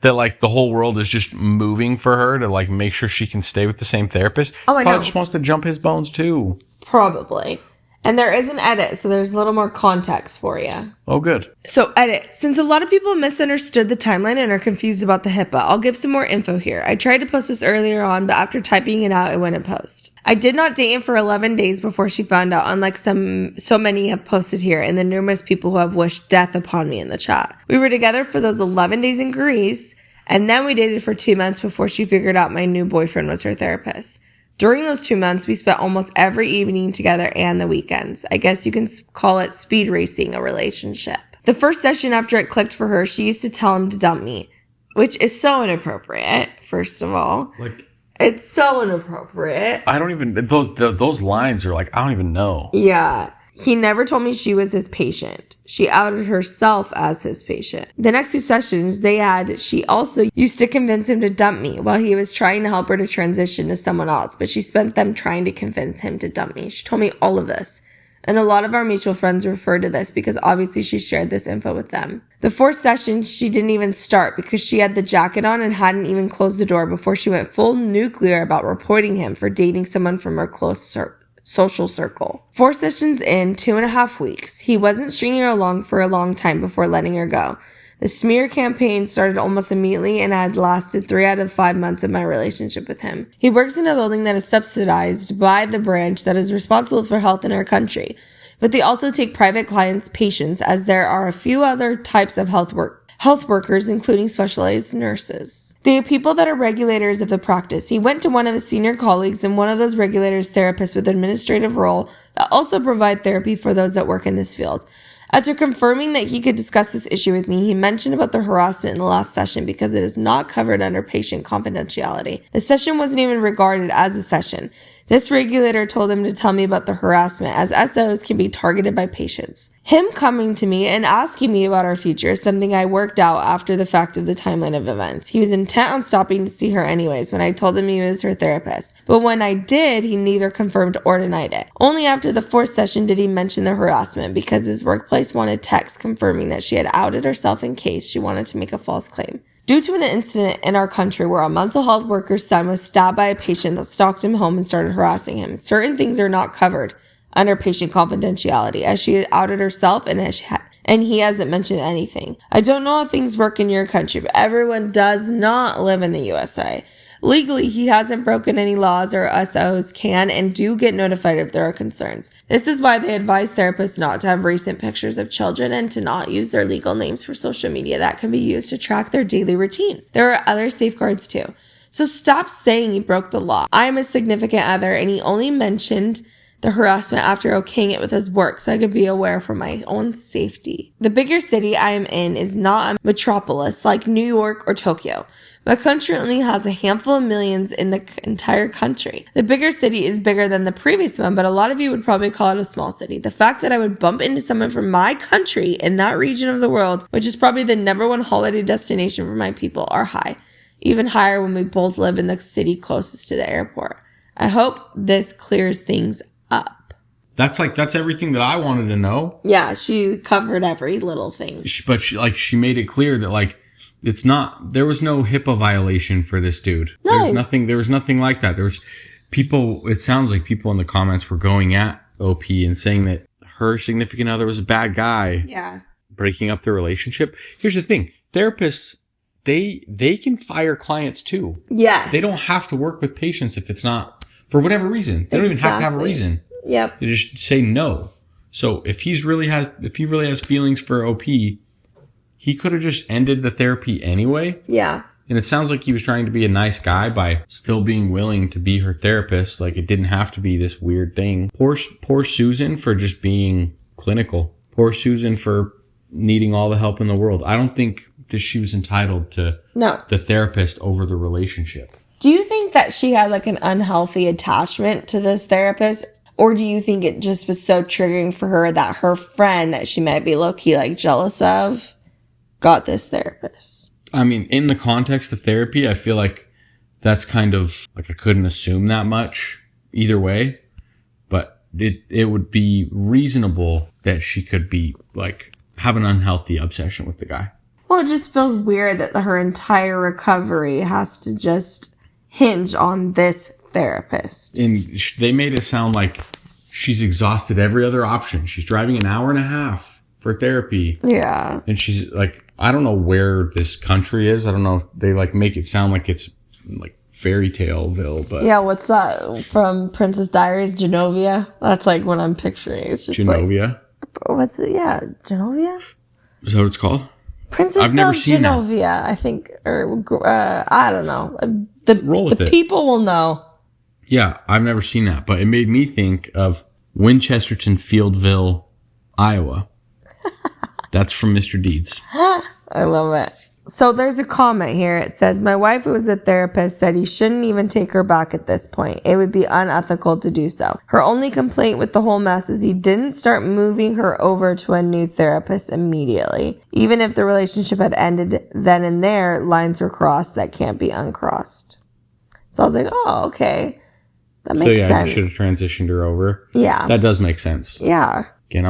Speaker 1: That, like, the whole world is just moving for her to, like, make sure she can stay with the same therapist?
Speaker 2: Oh, I know.
Speaker 1: Probably just wants to jump his bones, too.
Speaker 2: Probably. And there is an edit, so there's a little more context for you.
Speaker 1: Oh, good.
Speaker 2: So, edit. Since a lot of people misunderstood the timeline and are confused about the HIPAA, I'll give some more info here. I tried to post this earlier on, but after typing it out, it wouldn't post. I did not date him for 11 days before she found out, unlike so many have posted here and the numerous people who have wished death upon me in the chat. We were together for those 11 days in Greece, and then we dated for 2 months before she figured out my new boyfriend was her therapist. During those 2 months, we spent almost every evening together and the weekends. I guess you can call it speed racing a relationship. The first session after it clicked for her, she used to tell him to dump me, which is so inappropriate, first of all.
Speaker 1: Like,
Speaker 2: it's so inappropriate.
Speaker 1: I don't even, those lines are like, I don't even know.
Speaker 2: Yeah. He never told me she was his patient. She outed herself as his patient. The next 2 sessions they had, she also used to convince him to dump me while he was trying to help her to transition to someone else, but she spent them trying to convince him to dump me. She told me all of this. And a lot of our mutual friends referred to this because obviously she shared this info with them. The 4th session, she didn't even start because she had the jacket on and hadn't even closed the door before she went full nuclear about reporting him for dating someone from her close social circle. 4 sessions in, 2.5 weeks. He wasn't stringing her along for a long time before letting her go. The smear campaign started almost immediately and had lasted 3 out of 5 months of my relationship with him. He works in a building that is subsidized by the branch that is responsible for health in our country, but they also take private clients' patients, as there are a few other types of health workers, including specialized nurses. They are people that are regulators of the practice. He went to one of his senior colleagues and one of those regulators therapists with administrative role that also provide therapy for those that work in this field. After confirming that he could discuss this issue with me, he mentioned about the harassment in the last session because it is not covered under patient confidentiality. The session wasn't even regarded as a session. This regulator told him to tell me about the harassment, as SOs can be targeted by patients. Him coming to me and asking me about our future is something I worked out after the fact of the timeline of events. He was intent on stopping to see her anyways when I told him he was her therapist. But when I did, he neither confirmed or denied it. Only after the 4th session did he mention the harassment because his workplace wanted text confirming that she had outed herself in case she wanted to make a false claim. Due to an incident in our country where a mental health worker's son was stabbed by a patient that stalked him home and started harassing him, certain things are not covered under patient confidentiality, as she outed herself and he hasn't mentioned anything. I don't know how things work in your country, but everyone does not live in the USA. Legally, he hasn't broken any laws, or SOs can and do get notified if there are concerns. This is why they advise therapists not to have recent pictures of children and to not use their legal names for social media that can be used to track their daily routine. There are other safeguards too. So stop saying he broke the law. I am a significant other and he only mentioned the harassment after okaying it with his work so I could be aware for my own safety. The bigger city I am in is not a metropolis like New York or Tokyo. My country only has a handful of millions in the entire country. The bigger city is bigger than the previous one, but a lot of you would probably call it a small city. The fact that I would bump into someone from my country in that region of the world, which is probably the #1 holiday destination for my people, are high. Even higher when we both live in the city closest to the airport. I hope this clears things up.
Speaker 1: That's everything that I wanted to know.
Speaker 2: Yeah, she covered every little thing.
Speaker 1: But she made it clear that it's not, there was no HIPAA violation for this dude.
Speaker 2: No.
Speaker 1: There was nothing like that. There was people, it sounds like people in the comments were going at OP and saying that her significant other was a bad guy.
Speaker 2: Yeah.
Speaker 1: Breaking up their relationship. Here's the thing. Therapists, they can fire clients too.
Speaker 2: Yes.
Speaker 1: They don't have to work with patients if it's not for whatever reason. They don't even have to have a reason.
Speaker 2: Yep.
Speaker 1: They just say no. So if he really has feelings for OP, he could have just ended the therapy anyway.
Speaker 2: Yeah.
Speaker 1: And it sounds like he was trying to be a nice guy by still being willing to be her therapist. Like, it didn't have to be this weird thing. Poor Susan for just being clinical. Poor Susan for needing all the help in the world. I don't think that she was entitled to the therapist over the relationship.
Speaker 2: Do you think that she had like an unhealthy attachment to this therapist? Or do you think it just was so triggering for her that her friend that she might be low-key like jealous of got this therapist?
Speaker 1: I mean, in the context of therapy, I feel like that's kind of like I couldn't assume that much either way. But it would be reasonable that she could be like have an unhealthy obsession with the guy.
Speaker 2: Well, it just feels weird that her entire recovery has to just hinge on this therapist.
Speaker 1: And they made it sound like she's exhausted every other option. She's driving an hour and a half for therapy.
Speaker 2: Yeah.
Speaker 1: And she's like, I don't know where this country is. I don't know. They like make it sound like it's like fairy taleville, but
Speaker 2: yeah. What's that from Princess Diaries? Genovia. That's like what I'm picturing. It's just
Speaker 1: Genovia.
Speaker 2: Like, what's it? Yeah, Genovia.
Speaker 1: Is that what it's called?
Speaker 2: Princess
Speaker 1: I've never
Speaker 2: of
Speaker 1: seen
Speaker 2: Genovia,
Speaker 1: that.
Speaker 2: I think, or I don't know. The people will know.
Speaker 1: Yeah, I've never seen that, but it made me think of Winchesterton Fieldville, Iowa. That's from Mr. Deeds.
Speaker 2: I love it. So there's a comment here. It says, my wife, who was a therapist, said he shouldn't even take her back at this point. It would be unethical to do so. Her only complaint with the whole mess is he didn't start moving her over to a new therapist immediately. Even if the relationship had ended then and there, lines were crossed that can't be uncrossed. So I was like, oh, okay. That makes sense.
Speaker 1: You should have transitioned her over.
Speaker 2: Yeah.
Speaker 1: That does make sense.
Speaker 2: Yeah.
Speaker 1: Again,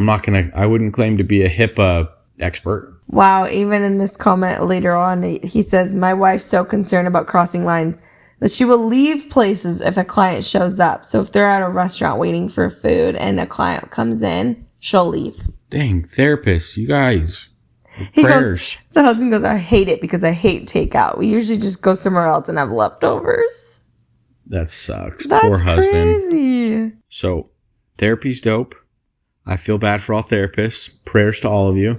Speaker 1: I wouldn't claim to be a HIPAA expert.
Speaker 2: Wow, even in this comment later on, he says, my wife's so concerned about crossing lines that she will leave places if a client shows up. So if they're at a restaurant waiting for food and a client comes in, she'll leave.
Speaker 1: Dang, therapists, you guys.
Speaker 2: The husband goes, I hate it because I hate takeout. We usually just go somewhere else and have leftovers.
Speaker 1: That sucks.
Speaker 2: That's
Speaker 1: Poor husband.
Speaker 2: Crazy.
Speaker 1: So, therapy's dope. I feel bad for all therapists. Prayers to all of you.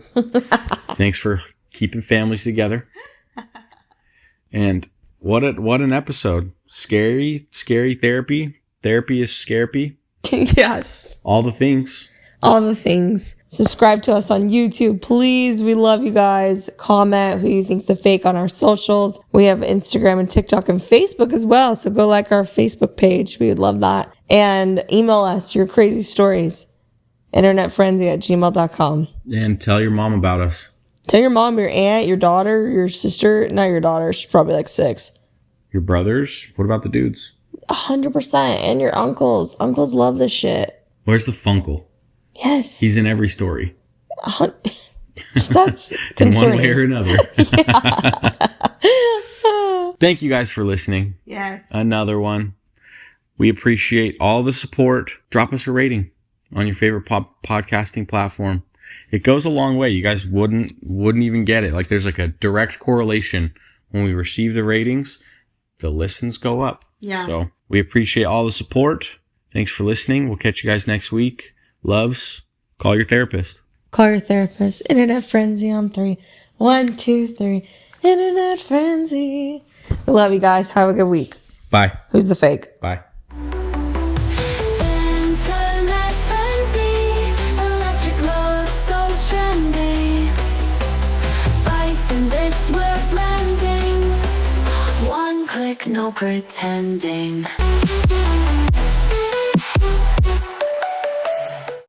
Speaker 1: Thanks for keeping families together. And what an episode. Scary therapy. Therapy is Scare-apy.
Speaker 2: Yes.
Speaker 1: All the things.
Speaker 2: All the things. Subscribe to us on YouTube, please. We love you guys. Comment who you think's the fake on our socials. We have Instagram and TikTok and Facebook as well. So go like our Facebook page. We would love that. And email us your crazy stories. internetfriendsy@gmail.com.
Speaker 1: And tell your mom about us.
Speaker 2: Tell your mom, your aunt, your daughter, your sister. Not your daughter. She's probably like 6.
Speaker 1: Your brothers. What about the dudes?
Speaker 2: 100%. And your uncles. Uncles love this shit.
Speaker 1: Where's the Funkle?
Speaker 2: Yes.
Speaker 1: He's in every story.
Speaker 2: That's
Speaker 1: in one way or another. Thank you guys for listening.
Speaker 2: Yes.
Speaker 1: Another one. We appreciate all the support. Drop us a rating on your favorite podcasting platform. It goes a long way. You guys wouldn't even get it. Like, there's like a direct correlation. When we receive the ratings, the listens go up.
Speaker 2: Yeah.
Speaker 1: So we appreciate all the support. Thanks for listening. We'll catch you guys next week. Loves, call your therapist.
Speaker 2: Call your therapist. Internet Friendsy on 3. 1, 2, 3. Internet Friendsy. We love you guys. Have a good week.
Speaker 1: Bye.
Speaker 2: Who's the fake?
Speaker 1: Bye.
Speaker 3: Internet Friendsy, electric love so trendy. Bytes and bits we're blending. One click, no pretending.